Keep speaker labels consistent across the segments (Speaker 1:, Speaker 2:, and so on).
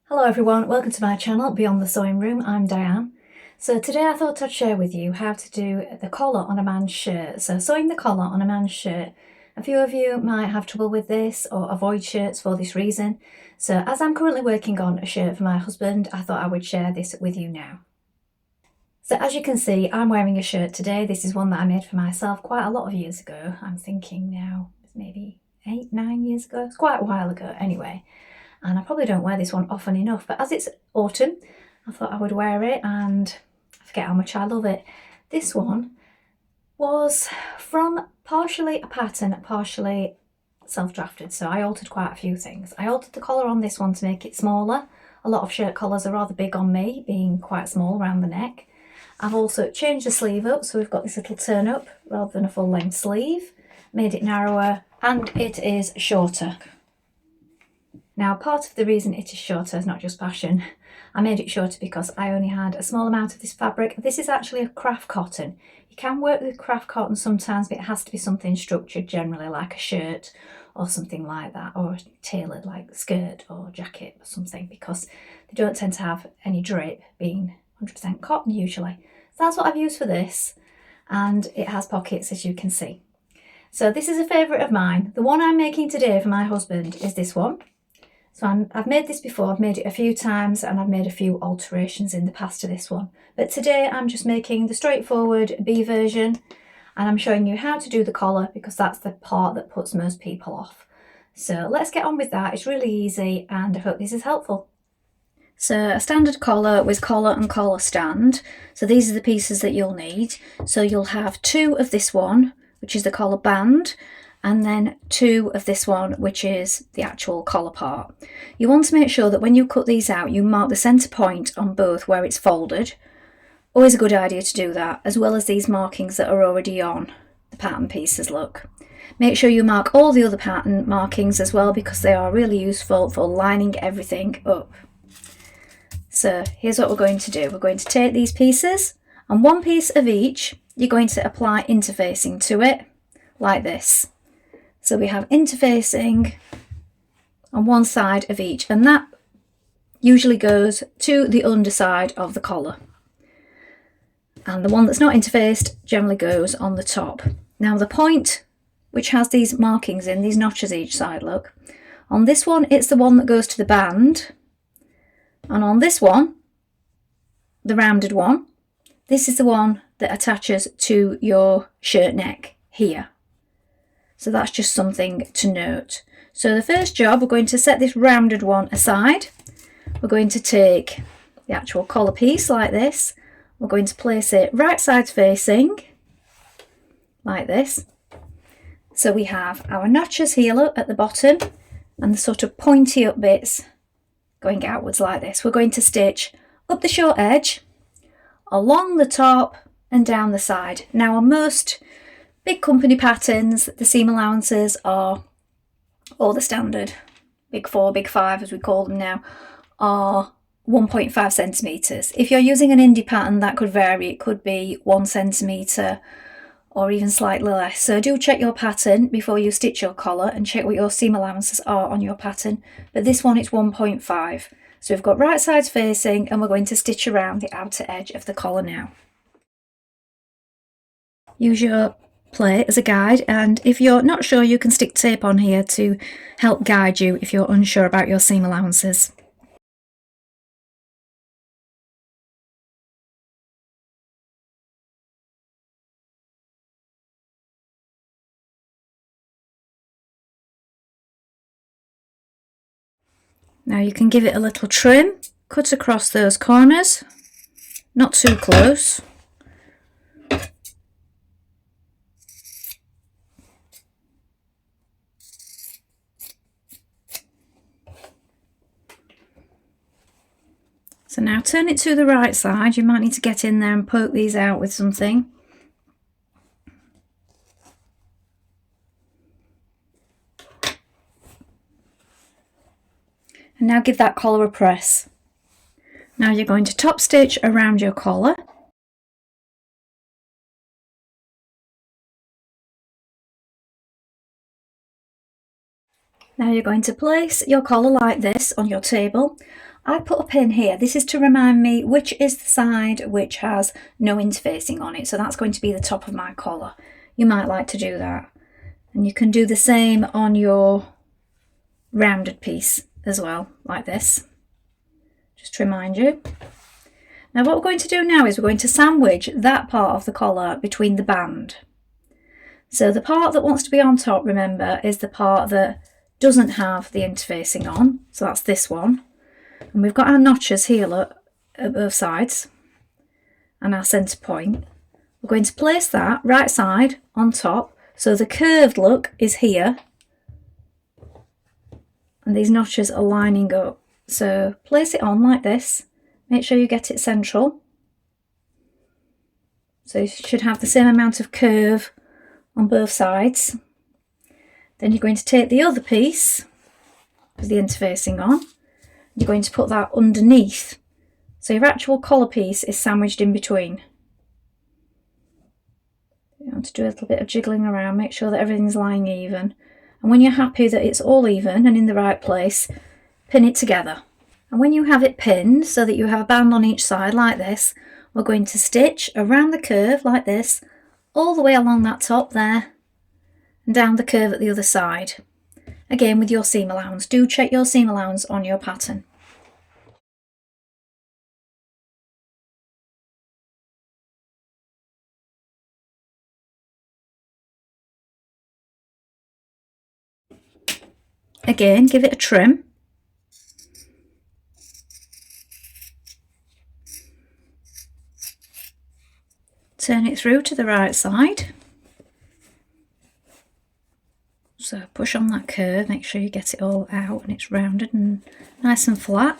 Speaker 1: Hello everyone, welcome to my channel Beyond the Sewing Room. I'm Diane. So today I thought I'd share with you how to do the collar on a man's shirt. So sewing the collar on a man's shirt. A few of you might have trouble with this or avoid shirts for this reason. So as I'm currently working on a shirt for my husband, I thought I would share this with you now. So as you can see, I'm wearing a shirt today. This is one that I made for myself quite a lot of years ago. I'm thinking now, maybe 8-9 years ago. It's quite a while ago anyway. And I probably don't wear this one often enough, but as it's autumn, I thought I would wear it, and I forget how much I love it. This one was from partially a pattern, partially self-drafted, so I altered quite a few things. I altered the collar on this one to make it smaller. A lot of shirt collars are rather big on me, being quite small around the neck. I've also changed the sleeve up, so we've got this little turn up rather than a full length sleeve, made it narrower, and it is shorter. Now, part of the reason it is shorter is not just fashion. I made it shorter because I only had a small amount of this fabric. This is actually a craft cotton. You can work with craft cotton sometimes, but it has to be something structured, generally like a shirt or something like that, or tailored like a skirt or jacket or something, because they don't tend to have any drape, being 100% cotton usually. So that's what I've used for this, and it has pockets, as you can see. So this is a favourite of mine. The one I'm making today for my husband is this one. So I've made this before, I've made it a few times, and I've made a few alterations in the past to this one. But today I'm just making the straightforward B version, and I'm showing you how to do the collar because that's the part that puts most people off. So let's get on with that. It's really easy, and I hope this is helpful. So a standard collar with collar and collar stand. So these are the pieces that you'll need. So you'll have 2 of this one, which is the collar band, and then 2 of this one, which is the actual collar part. You want to make sure that when you cut these out, you mark the centre point on both where it's folded. Always a good idea to do that, as well as these markings that are already on the pattern pieces, look. Make sure you mark all the other pattern markings as well, because they are really useful for lining everything up. So here's what we're going to do. We're going to take these pieces, and one piece of each, you're going to apply interfacing to it, like this. So we have interfacing on one side of each, and that usually goes to the underside of the collar. And the one that's not interfaced generally goes on the top. Now the point, which has these markings in, these notches each side, look. On this one, it's the one that goes to the band. And on this one, the rounded one, this is the one that attaches to your shirt neck here. So that's just something to note. So the first job, we're going to set this rounded one aside. We're going to take the actual collar piece like this. We're going to place it right sides facing, like this. So we have our notches here, look, at the bottom, and the sort of pointy up bits going outwards like this. We're going to stitch up the short edge, along the top, and down the side. Now on most big company patterns, the seam allowances are, or the standard big 4, big 5 as we call them now, are 1.5 centimetres. If you're using an indie pattern, that could vary. It could be 1 centimetre or even slightly less. So do check your pattern before you stitch your collar and check what your seam allowances are on your pattern. But this one, it's 1.5. So we've got right sides facing, and we're going to stitch around the outer edge of the collar now. Use your plate as a guide, and if you're not sure, you can stick tape on here to help guide you if you're unsure about your seam allowances. Now you can give it a little trim, cut across those corners, not too close. So now turn it to the right side. You might need to get in there and poke these out with something. And now give that collar a press. Now you're going to top stitch around your collar. Now you're going to place your collar like this on your table. I put a pin here. This is to remind me which is the side which has no interfacing on it. So that's going to be the top of my collar. You might like to do that. And you can do the same on your rounded piece as well, like this. Just to remind you. Now what we're going to do now is we're going to sandwich that part of the collar between the band. So the part that wants to be on top, remember, is the part that doesn't have the interfacing on. So that's this one. And we've got our notches here, look, at both sides. And our centre point. We're going to place that right side on top. So the curved look is here. And these notches are lining up. So place it on like this. Make sure you get it central. So you should have the same amount of curve on both sides. Then you're going to take the other piece with the interfacing on. You're going to put that underneath. So your actual collar piece is sandwiched in between. You want to do a little bit of jiggling around, make sure that everything's lying even. And when you're happy that it's all even and in the right place, pin it together. And when you have it pinned so that you have a band on each side like this, we're going to stitch around the curve like this, all the way along that top there, and down the curve at the other side. Again with your seam allowance. Do check your seam allowance on your pattern. Again, give it a trim. Turn it through to the right side. So push on that curve, make sure you get it all out and it's rounded and nice and flat.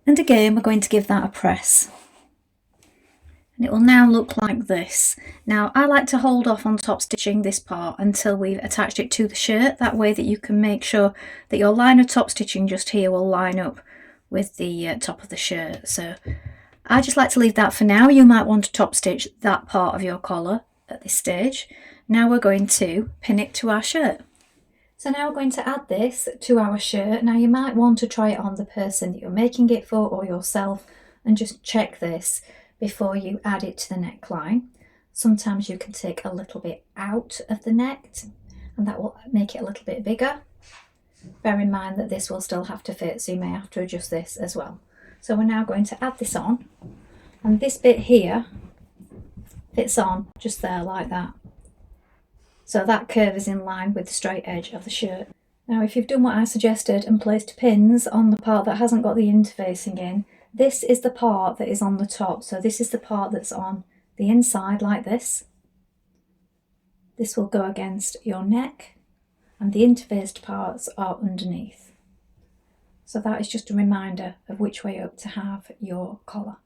Speaker 1: And again, we're going to give that a press. And it will now look like this. Now, I like to hold off on top stitching this part until we've attached it to the shirt. That way that you can make sure that your line of top stitching just here will line up with the top of the shirt. So I just like to leave that for now. You might want to top stitch that part of your collar at this stage. Now we're going to pin it to our shirt. So now we're going to add this to our shirt. Now you might want to try it on the person that you're making it for or yourself and just check this before you add it to the neckline. Sometimes you can take a little bit out of the neck and that will make it a little bit bigger. Bear in mind that this will still have to fit, so you may have to adjust this as well. So we're now going to add this on, and this bit here fits on just there like that. So that curve is in line with the straight edge of the shirt. Now if you've done what I suggested and placed pins on the part that hasn't got the interfacing in, this is the part that is on the top. So this is the part that's on the inside like this. This will go against your neck and the interfaced parts are underneath. So that is just a reminder of which way up to have your collar.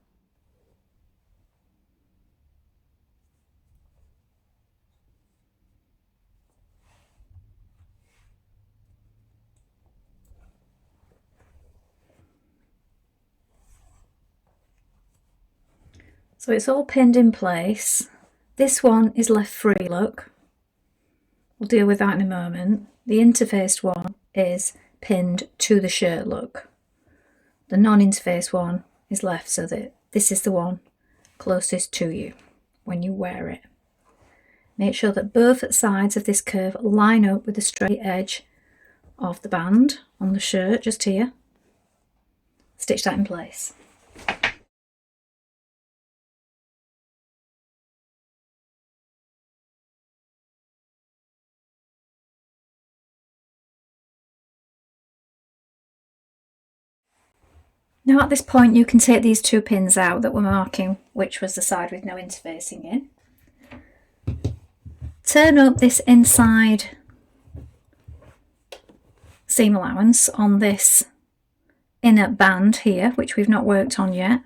Speaker 1: So it's all pinned in place. This one is left free, look. We'll deal with that in a moment. The interfaced one is pinned to the shirt, look. The non-interfaced one is left so that this is the one closest to you when you wear it. Make sure that both sides of this curve line up with the straight edge of the band on the shirt, just here. Stitch that in place. Now at this point you can take these two pins out that we're marking, which was the side with no interfacing in. Turn up this inside seam allowance on this inner band here, which we've not worked on yet.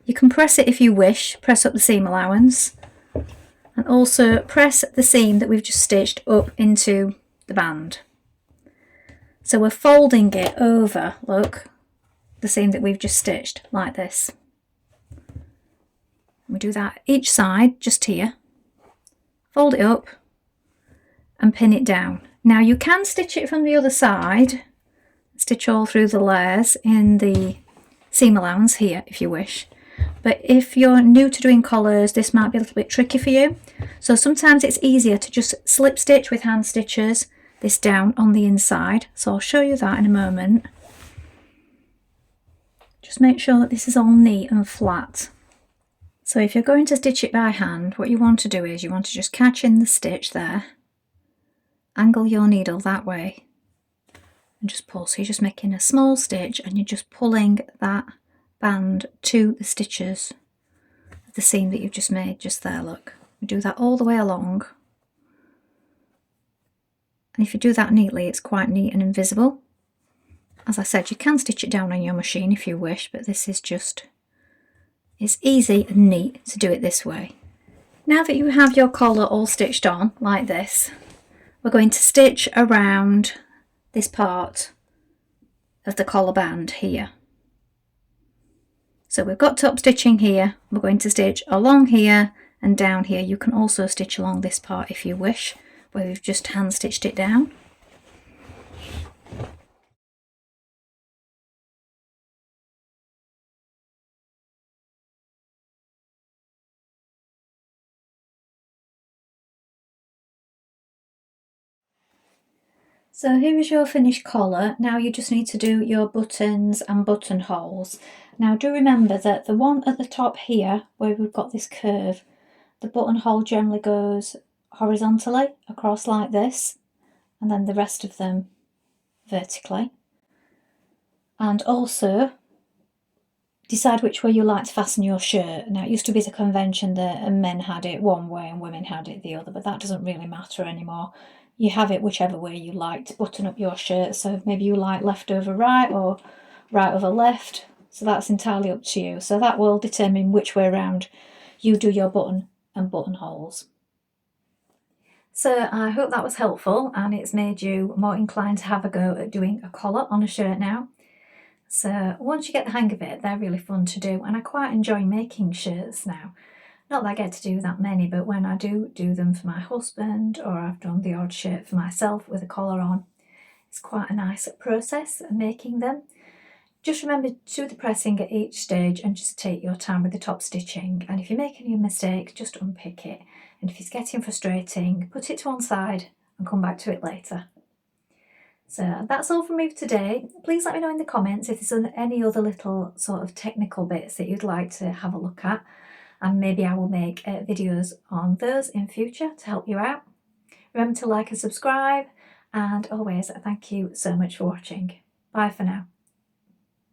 Speaker 1: You can press it if you wish, press up the seam allowance, and also press the seam that we've just stitched up into the band. So we're folding it over, look, the seam that we've just stitched like this. We do that each side just here. Fold it up and pin it down. Now you can stitch it from the other side stitch all through the layers in the seam allowance here if you wish. But if you're new to doing collars, this might be a little bit tricky for you. So sometimes it's easier to just slip stitch with hand stitches this down on the inside. So I'll show you that in a moment. Just make sure that this is all neat and flat. So if you're going to stitch it by hand, what you want to do is you want to just catch in the stitch there, angle your needle that way, and just pull. So you're just making a small stitch and you're just pulling that band to the stitches of the seam that you've just made just there. Look, we do that all the way along, and if you do that neatly, it's quite neat and invisible. As I said, you can stitch it down on your machine if you wish, but this is just, it's easy and neat to do it this way. Now that you have your collar all stitched on like this, we're going to stitch around this part of the collar band here. So we've got top stitching here, we're going to stitch along here and down here. You can also stitch along this part if you wish, where we've just hand stitched it down. So here is your finished collar. Now you just need to do your buttons and buttonholes. Now do remember that the one at the top here, where we've got this curve, the buttonhole generally goes horizontally across like this, and then the rest of them vertically. And also decide which way you like to fasten your shirt. Now it used to be the convention that men had it one way and women had it the other, but that doesn't really matter anymore. You have it whichever way you like to button up your shirt. So maybe you like left over right or right over left. So that's entirely up to you. So that will determine which way around you do your button and buttonholes. So I hope that was helpful and it's made you more inclined to have a go at doing a collar on a shirt now. So once you get the hang of it, they're really fun to do, and I quite enjoy making shirts now. Not that I get to do that many, but when I do them for my husband, or I've done the odd shirt for myself with a collar on, it's quite a nice process of making them. Just remember to do the pressing at each stage and just take your time with the top stitching. And if you make any mistakes, just unpick it. And if it's getting frustrating, put it to one side and come back to it later. So that's all from me for today. Please let me know in the comments if there's any other little sort of technical bits that you'd like to have a look at, and maybe I will make videos on those in future to help you out. Remember to like and subscribe, and always thank you so much for watching. Bye for now.